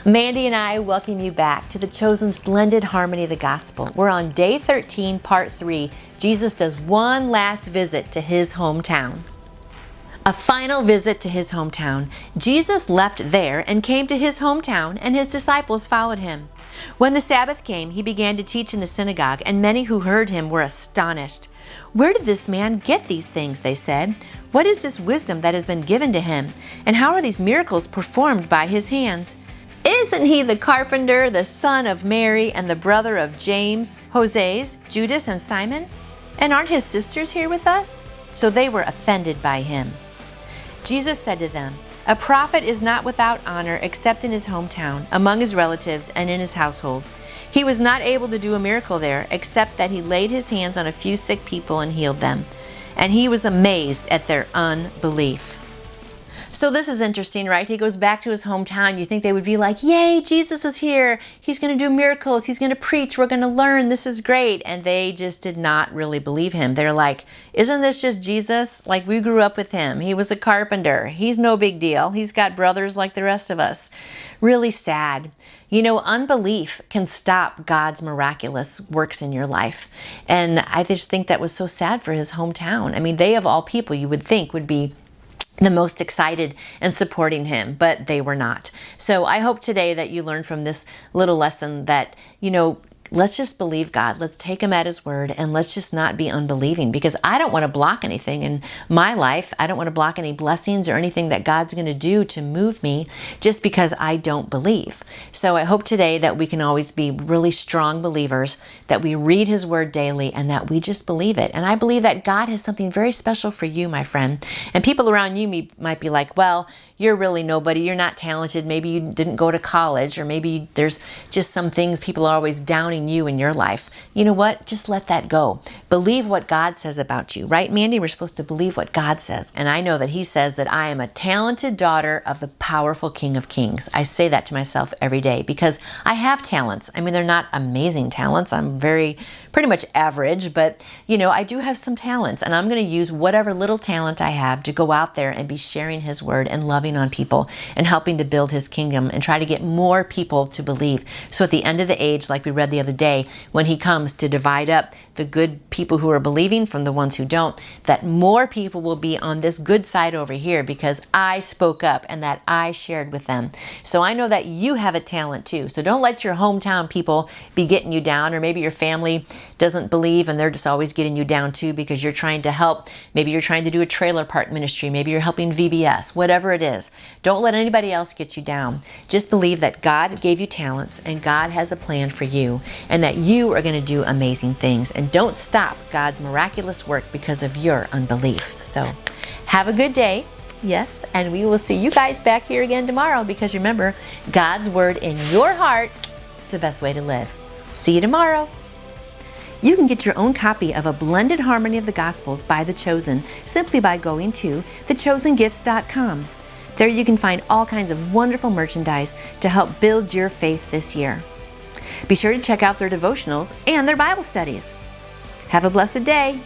Mandy and I welcome you back to The Chosen's Blended Harmony of the Gospel. We're on day 13, part 3. Jesus does one last visit to his hometown. A final visit to his hometown. Jesus left there and came to his hometown, and his disciples followed him. When the Sabbath came, he began to teach in the synagogue, and many who heard him were astonished. "Where did this man get these things?" they said. "What is this wisdom that has been given to him? And how are these miracles performed by his hands? Isn't he the carpenter, the son of Mary, and the brother of James, Joses, Judas, and Simon? And aren't his sisters here with us?" So they were offended by him. Jesus said to them, "A prophet is not without honor except in his hometown, among his relatives, and in his household." He was not able to do a miracle there, except that he laid his hands on a few sick people and healed them. And he was amazed at their unbelief. So this is interesting, right? He goes back to his hometown. You think they would be like, "Yay, Jesus is here. He's going to do miracles. He's going to preach. We're going to learn. This is great." And they just did not really believe him. They're like, "Isn't this just Jesus? Like, we grew up with him. He was a carpenter. He's no big deal. He's got brothers like the rest of us." Really sad. You know, unbelief can stop God's miraculous works in your life. And I just think that was so sad for his hometown. I mean, they of all people you would think would be the most excited and supporting him, but they were not. So I hope today that you learned from this little lesson that, let's just believe God. Let's take him at his word, and let's just not be unbelieving, because I don't want to block anything in my life. I don't want to block any blessings or anything that God's going to do to move me just because I don't believe. So I hope today that we can always be really strong believers, that we read his word daily, and that we just believe it. And I believe that God has something very special for you, my friend. And people around you might be like, "Well, you're really nobody. You're not talented. Maybe you didn't go to college, or maybe there's just some things people are always downing you in your life." You know what? Just let that go. Believe what God says about you, right, Mandy? We're supposed to believe what God says. And I know that he says that I am a talented daughter of the powerful King of Kings. I say that to myself every day because I have talents. I mean, they're not amazing talents. I'm pretty much average, but I do have some talents, and I'm going to use whatever little talent I have to go out there and be sharing his word and loving on people and helping to build his kingdom and try to get more people to believe. So at the end of the age, like we read the other day, when he comes to divide up the good people who are believing from the ones who don't, that more people will be on this good side over here because I spoke up and that I shared with them. So I know that you have a talent too. So don't let your hometown people be getting you down, or maybe your family doesn't believe and they're just always getting you down too because you're trying to help. Maybe you're trying to do a trailer park ministry. Maybe you're helping VBS, whatever it is. Don't let anybody else get you down. Just believe that God gave you talents and God has a plan for you, and that you are going to do amazing things. And don't stop God's miraculous work because of your unbelief. So have a good day. Yes, and we will see you guys back here again tomorrow, because remember, God's word in your heart is the best way to live. See you tomorrow. You can get your own copy of A Blended Harmony of the Gospels by The Chosen simply by going to thechosengifts.com. There you can find all kinds of wonderful merchandise to help build your faith this year. Be sure to check out their devotionals and their Bible studies. Have a blessed day.